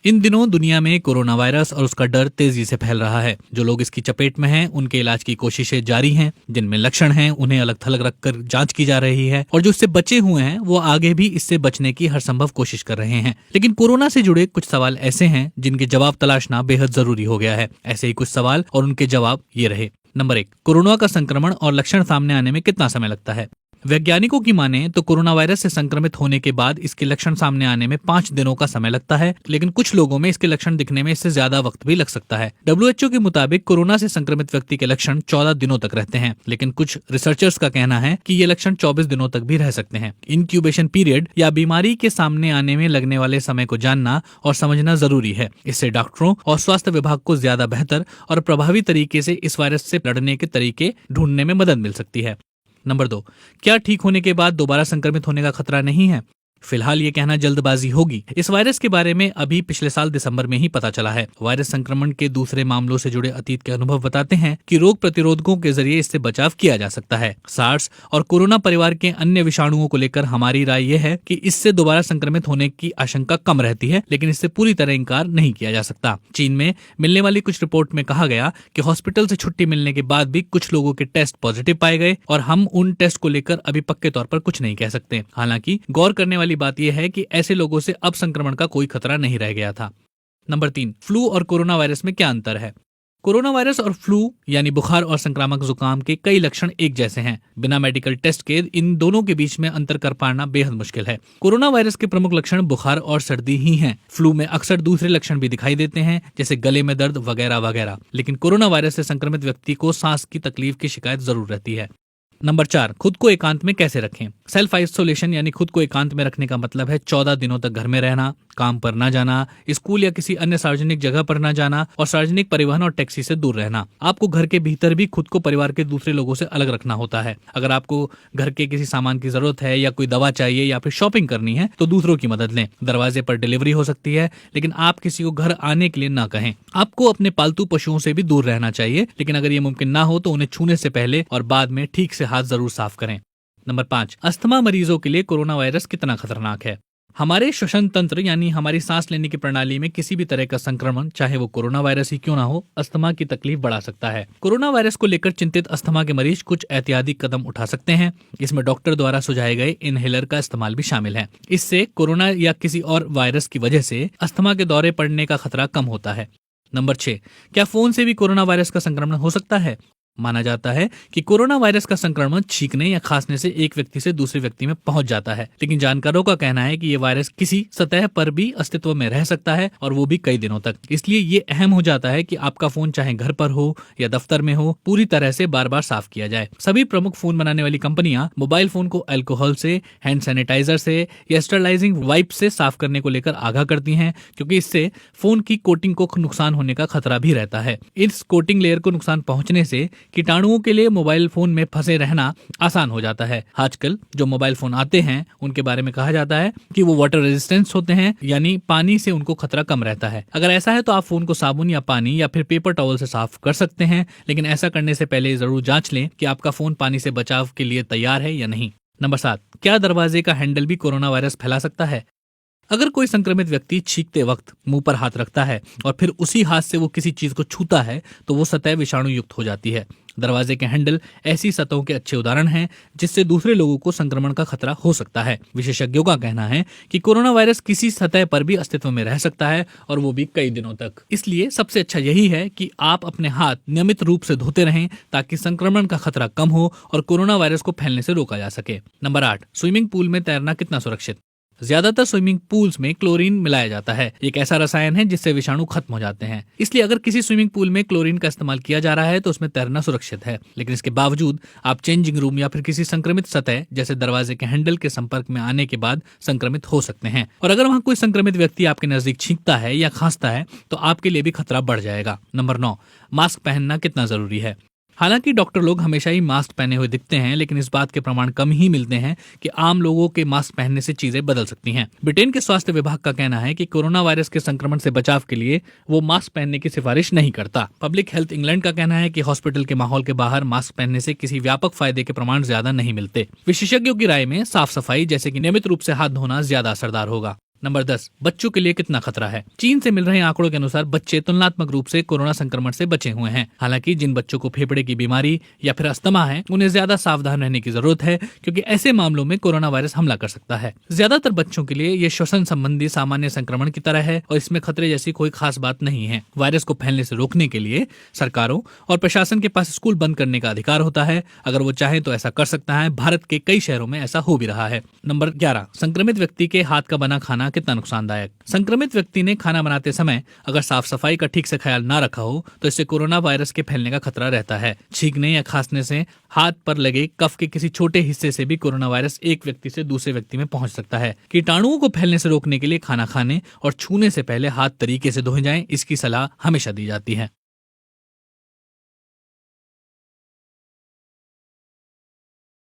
इन दिनों दुनिया में कोरोना वायरस और उसका डर तेजी से फैल रहा है। जो लोग इसकी चपेट में हैं, उनके इलाज की कोशिशें जारी हैं। जिनमें लक्षण हैं, उन्हें अलग थलग रखकर जांच की जा रही है और जो इससे बचे हुए हैं, वो आगे भी इससे बचने की हर संभव कोशिश कर रहे हैं। लेकिन कोरोना से जुड़े कुछ सवाल ऐसे हैं जिनके जवाब तलाशना बेहद जरूरी हो गया है। ऐसे ही कुछ सवाल और उनके जवाब ये रहे। नंबर 1, कोरोना का संक्रमण और लक्षण सामने आने में कितना समय लगता है? वैज्ञानिकों की माने तो कोरोना वायरस से संक्रमित होने के बाद इसके लक्षण सामने आने में 5 दिनों का समय लगता है, लेकिन कुछ लोगों में इसके लक्षण दिखने में इससे ज्यादा वक्त भी लग सकता है। WHO के मुताबिक कोरोना से संक्रमित व्यक्ति के लक्षण 14 दिनों तक रहते हैं, लेकिन कुछ रिसर्चर्स का कहना है कि ये लक्षण 24 दिनों तक भी रह सकते हैं। इंक्यूबेशन पीरियड या बीमारी के सामने आने में लगने वाले समय को जानना और समझना जरूरी है। इससे डॉक्टरों और स्वास्थ्य विभाग को ज्यादा बेहतर और प्रभावी तरीके से इस वायरस से लड़ने के तरीके ढूंढने में मदद मिल सकती है। नंबर 2, क्या ठीक होने के बाद दोबारा संक्रमित होने का खतरा नहीं है? फिलहाल ये कहना जल्दबाजी होगी। इस वायरस के बारे में अभी पिछले साल दिसंबर में ही पता चला है। वायरस संक्रमण के दूसरे मामलों से जुड़े अतीत के अनुभव बताते हैं कि रोग प्रतिरोधकों के जरिए इससे बचाव किया जा सकता है। सार्स और कोरोना परिवार के अन्य विषाणुओं को लेकर हमारी राय यह है कि इससे दोबारा संक्रमित होने की आशंका कम रहती है, लेकिन इससे पूरी तरह इनकार नहीं किया जा सकता। चीन में मिलने वाली कुछ रिपोर्ट में कहा गया कि हॉस्पिटल से छुट्टी मिलने के बाद भी कुछ लोगों के टेस्ट पॉजिटिव पाए गए और हम उन टेस्ट को लेकर अभी पक्के तौर पर कुछ नहीं कह सकते। हालांकि गौर करने वाली बात यह है कि ऐसे लोगों से अब संक्रमण का कोई खतरा नहीं रह गया था। नंबर 3, फ्लू और कोरोना वायरस में क्या अंतर है? कोरोना वायरस और फ्लू यानी बुखार और संक्रामक जुकाम के कई लक्षण एक जैसे हैं। बिना मेडिकल टेस्ट के इन दोनों के बीच में अंतर कर पाना बेहद मुश्किल है। कोरोना वायरस के प्रमुख लक्षण बुखार और सर्दी ही हैं। फ्लू में अक्सर दूसरे लक्षण भी दिखाई देते हैं, जैसे गले में दर्द वगैरह वगैरह, लेकिन कोरोना वायरस से संक्रमित व्यक्ति को सांस की तकलीफ की शिकायत जरूर रहती है। नंबर 4, खुद को एकांत में कैसे रखें? सेल्फ आइसोलेशन यानी खुद को एकांत में रखने का मतलब है 14 दिनों तक घर में रहना, काम पर न जाना, स्कूल या किसी अन्य सार्वजनिक जगह पर न जाना और सार्वजनिक परिवहन और टैक्सी से दूर रहना। आपको घर के भीतर भी खुद को परिवार के दूसरे लोगों से अलग रखना होता है। अगर आपको घर के किसी सामान की जरूरत है या कोई दवा चाहिए या फिर शॉपिंग करनी है तो दूसरों की मदद लें। दरवाजे पर डिलीवरी हो सकती है, लेकिन आप किसी को घर आने के लिए ना कहें। आपको अपने पालतू पशुओं से भी दूर रहना चाहिए, लेकिन अगर ये मुमकिन ना हो तो उन्हें छूने से पहले और बाद में ठीक से हाथ जरूर साफ करें। नंबर 5, अस्थमा मरीजों के लिए कोरोना वायरस कितना खतरनाक है? हमारे श्वसन तंत्र यानी हमारी सांस लेने की प्रणाली में किसी भी तरह का संक्रमण, चाहे वो कोरोना वायरस ही क्यों ना हो, अस्थमा की तकलीफ बढ़ा सकता है। कोरोना वायरस को लेकर चिंतित अस्थमा के मरीज कुछ एहतियाती कदम उठा सकते हैं। इसमें डॉक्टर द्वारा सुझाए गए इनहेलर का इस्तेमाल भी शामिल है। इससे कोरोना या किसी और वायरस की वजह से अस्थमा के दौरे पड़ने का खतरा कम होता है। नंबर 6, क्या फोन से भी कोरोना वायरस का संक्रमण हो सकता है? माना जाता है कि कोरोना वायरस का संक्रमण छींकने या खांसने से एक व्यक्ति से दूसरे व्यक्ति में पहुंच जाता है, लेकिन जानकारों का कहना है कि ये वायरस किसी सतह पर भी अस्तित्व में रह सकता है और वो भी कई दिनों तक। इसलिए ये अहम हो जाता है कि आपका फोन चाहे घर पर हो या दफ्तर में हो, पूरी तरह से बार बार साफ किया जाए। सभी प्रमुख फोन बनाने वाली कंपनियां मोबाइल फोन को अल्कोहल से, हैंड सैनिटाइजर से या स्टरलाइजिंग वाइप से साफ करने को लेकर आगाह करती हैं, क्योंकि इससे फोन की कोटिंग को नुकसान होने का खतरा भी रहता है। इस कोटिंग लेयर को नुकसान पहुंचने से कीटाणुओं के लिए मोबाइल फोन में फंसे रहना आसान हो जाता है। आजकल जो मोबाइल फोन आते हैं उनके बारे में कहा जाता है कि वो वाटर रेजिस्टेंस होते हैं, यानी पानी से उनको खतरा कम रहता है। अगर ऐसा है तो आप फोन को साबुन या पानी या फिर पेपर टॉवल से साफ कर सकते हैं, लेकिन ऐसा करने से पहले जरूर जांच लें कि आपका फोन पानी से बचाव के लिए तैयार है या नहीं। नंबर 7, क्या दरवाजे का हैंडल भी कोरोना वायरस फैला सकता है? अगर कोई संक्रमित व्यक्ति छींकते वक्त मुंह पर हाथ रखता है और फिर उसी हाथ से वो किसी चीज को छूता है तो वो सतह विषाणु युक्त हो जाती है। दरवाजे के हैंडल ऐसी सतहों के अच्छे उदाहरण हैं जिससे दूसरे लोगों को संक्रमण का खतरा हो सकता है। विशेषज्ञों का कहना है कि कोरोना वायरस किसी सतह पर भी अस्तित्व में रह सकता है और वो भी कई दिनों तक। इसलिए सबसे अच्छा यही है कि आप अपने हाथ नियमित रूप से धोते रहें ताकि संक्रमण का खतरा कम हो और कोरोना वायरस को फैलने से रोका जा सके। नंबर 8, स्विमिंग पूल में तैरना कितना सुरक्षित? ज्यादातर स्विमिंग पूल्स में क्लोरीन मिलाया जाता है। एक ऐसा रसायन है जिससे विषाणु खत्म हो जाते हैं। इसलिए अगर किसी स्विमिंग पूल में क्लोरीन का इस्तेमाल किया जा रहा है तो उसमें तैरना सुरक्षित है, लेकिन इसके बावजूद आप चेंजिंग रूम या फिर किसी संक्रमित सतह जैसे दरवाजे के हैंडल के संपर्क में आने के बाद संक्रमित हो सकते हैं। और अगर वहां कोई संक्रमित व्यक्ति आपके नजदीक छींकता है या खांसता है तो आपके लिए भी खतरा बढ़ जाएगा। नंबर 9, मास्क पहनना कितना जरूरी है? हालांकि डॉक्टर लोग हमेशा ही मास्क पहने हुए दिखते हैं, लेकिन इस बात के प्रमाण कम ही मिलते हैं कि आम लोगों के मास्क पहनने से चीजें बदल सकती हैं। ब्रिटेन के स्वास्थ्य विभाग का कहना है कि कोरोना वायरस के संक्रमण से बचाव के लिए वो मास्क पहनने की सिफारिश नहीं करता। पब्लिक हेल्थ इंग्लैंड का कहना है कि हॉस्पिटल के माहौल के बाहर मास्क पहनने से किसी व्यापक फायदे के प्रमाण ज्यादा नहीं मिलते। विशेषज्ञों की राय में साफ सफाई जैसे कि नियमित रूप से हाथ धोना ज्यादा असरदार होगा। नंबर 10, बच्चों के लिए कितना खतरा है। चीन से मिल रहे आंकड़ों के अनुसार बच्चे तुलनात्मक रूप से कोरोना संक्रमण से बचे हुए हैं। हालांकि जिन बच्चों को फेफड़े की बीमारी या फिर अस्थमा है, उन्हें ज्यादा सावधान रहने की जरूरत है, क्योंकि ऐसे मामलों में कोरोना वायरस हमला कर सकता है। ज्यादातर बच्चों के लिए ये श्वसन संबंधी सामान्य संक्रमण की तरह है और इसमें खतरे जैसी कोई खास बात नहीं है। वायरस को फैलने से रोकने के लिए सरकारों और प्रशासन के पास स्कूल बंद करने का अधिकार होता है। अगर वो चाहे तो ऐसा कर सकता है। भारत के कई शहरों में ऐसा हो भी रहा है। नंबर 11, संक्रमित व्यक्ति के हाथ का बना खाना कितना नुकसानदायक। संक्रमित व्यक्ति ने खाना बनाते समय अगर साफ सफाई का ठीक से ख्याल ना रखा हो तो इससे कोरोना वायरस के फैलने का खतरा रहता है। छींकने या खांसने से हाथ पर लगे कफ के किसी छोटे हिस्से से भी कोरोना वायरस एक व्यक्ति से दूसरे व्यक्ति में पहुंच सकता है। कीटाणुओं को फैलने से रोकने के लिए खाना खाने और छूने से पहले हाथ तरीके से धोए जाएं, इसकी सलाह हमेशा दी जाती है।